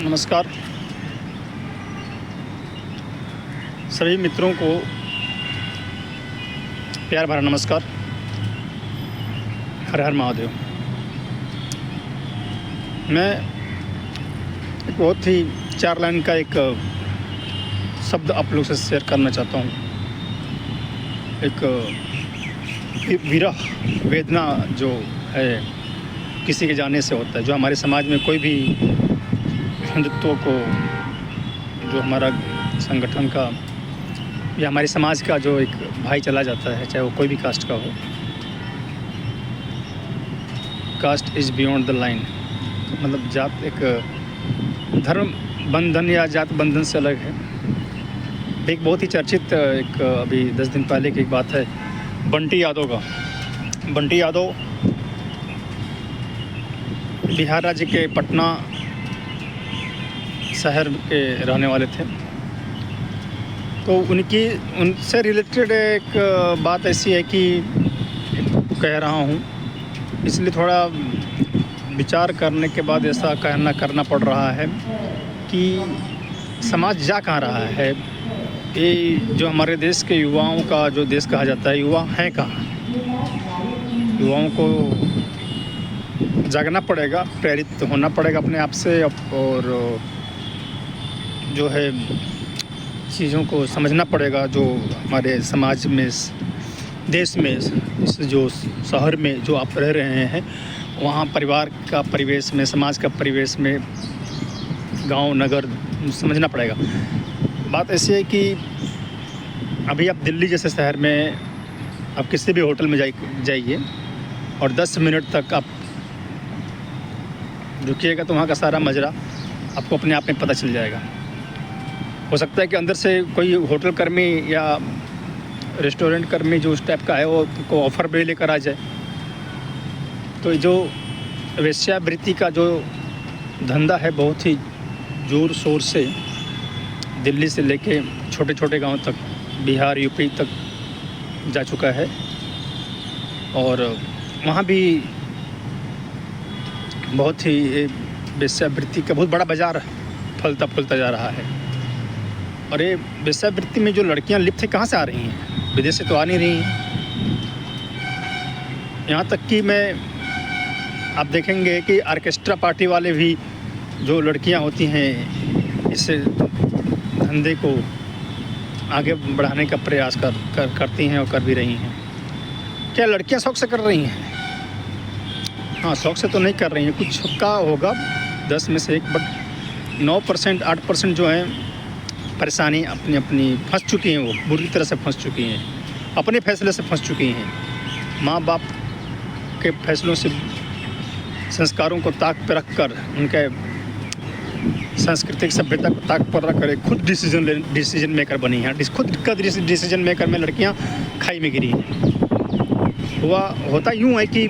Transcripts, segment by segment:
नमस्कार सभी मित्रों को प्यार भरा नमस्कार। हर हर महादेव। मैं एक बहुत ही 4 लाइन का एक शब्द आप लोग से शेयर करना चाहता हूँ। एक विरह वेदना जो है किसी के जाने से होता है, जो हमारे समाज में कोई भी हिंदुत्व को, जो हमारा संगठन का या हमारे समाज का जो एक भाई चला जाता है, चाहे वो कोई भी कास्ट का हो। Caste is beyond the line, मतलब जात एक धर्म बंधन या जात बंधन से अलग है। एक बहुत ही चर्चित एक अभी 10 दिन पहले की एक बात है बंटी यादव का। बंटी यादव बिहार राज्य के पटना शहर के रहने वाले थे। तो उनसे रिलेटेड एक बात ऐसी है कि कह रहा हूँ, इसलिए थोड़ा विचार करने के बाद ऐसा कहना करना पड़ रहा है कि समाज जा कहाँ रहा है। ये जो हमारे देश के युवाओं का जो देश कहा जाता है, युवा हैं कहाँ। युवाओं को जागना पड़ेगा, प्रेरित होना पड़ेगा अपने आप से, और जो है चीज़ों को समझना पड़ेगा। जो हमारे समाज में, देश में, इस जो शहर में जो आप रह रहे हैं, वहाँ परिवार का परिवेश में, समाज का परिवेश में, गांव नगर समझना पड़ेगा। बात ऐसी है कि अभी आप दिल्ली जैसे शहर में आप किसी भी होटल में जाइए और 10 मिनट तक आप रुकिएगा तो वहाँ का सारा मजरा आपको अपने आप में पता चल जाएगा। हो सकता है कि अंदर से कोई होटल कर्मी या रेस्टोरेंट कर्मी जो उस टाइप का है वो को ऑफ़र भी लेकर आ जाए। तो जो वेश्यावृत्ति का जो धंधा है बहुत ही ज़ोर शोर से दिल्ली से लेके छोटे छोटे गांव तक, बिहार यूपी तक जा चुका है। और वहाँ भी बहुत ही वेश्यावृत्ति का बहुत बड़ा बाज़ार फलता फूलता जा रहा है। और ये वेश्यावृत्ति में जो लड़कियां लिप्त हैं, कहाँ से आ रही हैं? विदेश से तो आ नहीं रही हैं। यहाँ तक कि आप देखेंगे कि ऑर्केस्ट्रा पार्टी वाले भी जो लड़कियां होती हैं, इस धंधे को आगे बढ़ाने का प्रयास करती हैं और कर भी रही हैं। क्या लड़कियां शौक से कर रही हैं? हाँ, शौक से तो नहीं कर रही हैं, कुछ का होगा 10 में से 1, बट 9% 8% जो हैं परेशानी अपनी फंस चुकी हैं। वो बुरी तरह से फंस चुकी हैं, अपने फैसले से फंस चुकी हैं। माँ बाप के फैसलों से, संस्कारों को ताक पर रख कर, उनके सांस्कृतिक सभ्यता को ताक पर रख कर खुद डिसीजन मेकर बनी हैं। खुद का डिसीजन मेकर में लड़कियां खाई में गिरी हैं। होता यूँ है कि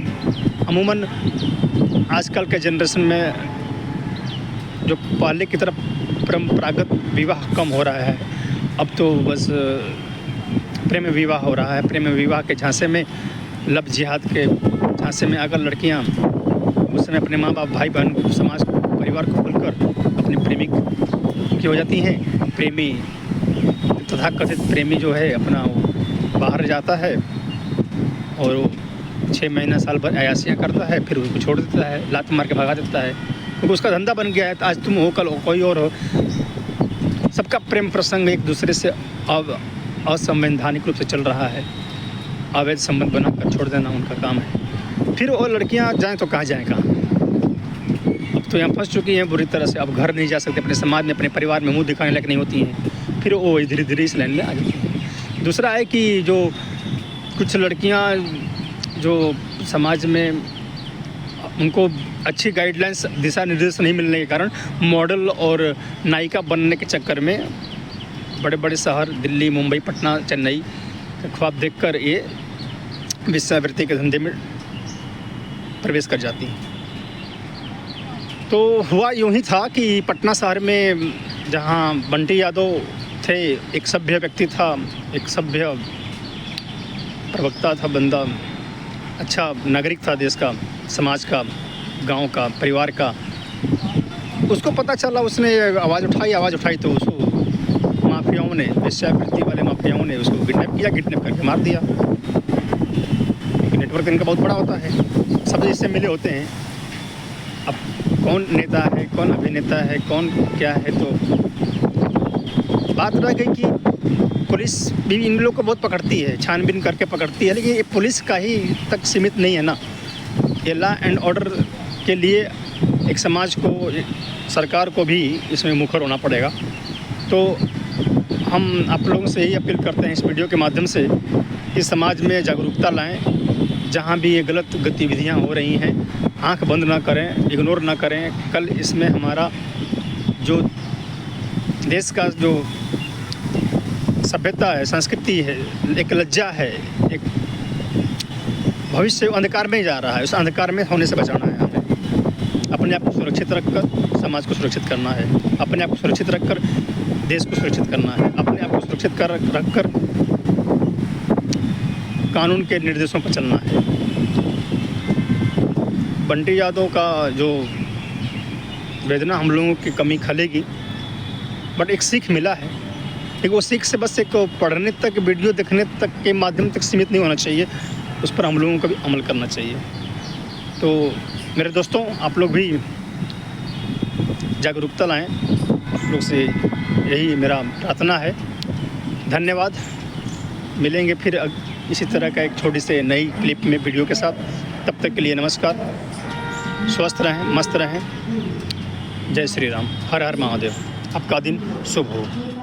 अमूमन आजकल के जनरेशन में जो पहले की तरफ परंपरागत विवाह कम हो रहा है, अब तो बस प्रेम विवाह हो रहा है। प्रेम विवाह के झांसे में, लव जिहाद के झांसे में आकर लड़कियां उस समय अपने माँ बाप, भाई बहन, समाज, परिवार को भूलकर अपनी प्रेमिक की हो जाती हैं। प्रेमी, तथाकथित प्रेमी जो है अपना बाहर जाता है और 6 महीना साल भर अयासियाँ करता है, फिर उसको छोड़ देता है, लात मार के भगा देता है, क्योंकि उसका धंधा बन गया है। तो आज तुम हो, कल हो कोई और हो। सबका प्रेम प्रसंग एक दूसरे से अब असंवैधानिक रूप से चल रहा है। अवैध संबंध बनाकर छोड़ देना उनका काम है। फिर वो लड़कियां जाएं तो कहाँ जाएं, कहाँ? अब तो यहाँ फंस चुकी हैं बुरी तरह से। अब घर नहीं जा सकते, अपने समाज में, अपने परिवार में मुँह दिखाने लायक नहीं होती हैं। फिर वो धीरे धीरे इस लाइन में आ जाती हैं। दूसरा है कि जो कुछ लड़कियाँ जो समाज में उनको अच्छी गाइडलाइंस, दिशा निर्देश नहीं मिलने के कारण मॉडल और नायिका बनने के चक्कर में बड़े बड़े शहर दिल्ली, मुंबई, पटना, चेन्नई का ख्वाब देखकर ये वेश्यावृत्ति के धंधे में प्रवेश कर जाती हैं। तो हुआ यूँ ही था कि पटना शहर में जहाँ बंटी यादव थे, एक सभ्य व्यक्ति था, एक सभ्य प्रवक्ता था, बंदा अच्छा नागरिक था देश का, समाज का, गांव का, परिवार का। उसको पता चला, उसने आवाज़ उठाई तो उसको माफियाओं ने, वेश्यावृत्ति वाले माफियाओं ने उसको किडनैप करके मार दिया। नेटवर्क इनका बहुत बड़ा होता है, सब इससे मिले होते हैं। अब कौन नेता है, कौन अभिनेता है, कौन क्या है, तो बात रह गई कि पुलिस भी इन लोग को बहुत पकड़ती है, छानबीन करके पकड़ती है, लेकिन ये पुलिस का ही तक सीमित नहीं है ना। ये लॉ एंड ऑर्डर के लिए एक समाज को, सरकार को भी इसमें मुखर होना पड़ेगा। तो हम आप लोगों से यही अपील करते हैं इस वीडियो के माध्यम से कि समाज में जागरूकता लाएं। जहाँ भी ये गलत गतिविधियाँ हो रही हैं, आंख बंद ना करें, इग्नोर ना करें। कल इसमें हमारा जो देश का जो सभ्यता है, संस्कृति है, एक लज्जा है, एक भविष्य अंधकार में ही जा रहा है, उस अंधकार में होने से बचाना है हमें। अपने आप को सुरक्षित रखकर समाज को सुरक्षित करना है, अपने आप को सुरक्षित रखकर देश को सुरक्षित करना है, अपने आप को सुरक्षित रखकर कानून के निर्देशों पर चलना है। बंटी यादव का जो वेदना हम लोगों की कमी खलेगी, बट एक सीख मिला है। एक वो सीख से बस एक पढ़ने तक, वीडियो देखने तक के माध्यम तक सीमित नहीं होना चाहिए, उस पर हम लोगों को भी अमल करना चाहिए। तो मेरे दोस्तों, आप लोग भी जागरूकता लाएं, आप लोग से यही मेरा प्रार्थना है। धन्यवाद। मिलेंगे फिर इसी तरह का एक छोटी सी नई क्लिप में वीडियो के साथ। तब तक के लिए नमस्कार। स्वस्थ रहें, मस्त रहें। जय श्री राम। हर हर महादेव। आपका दिन शुभ हो।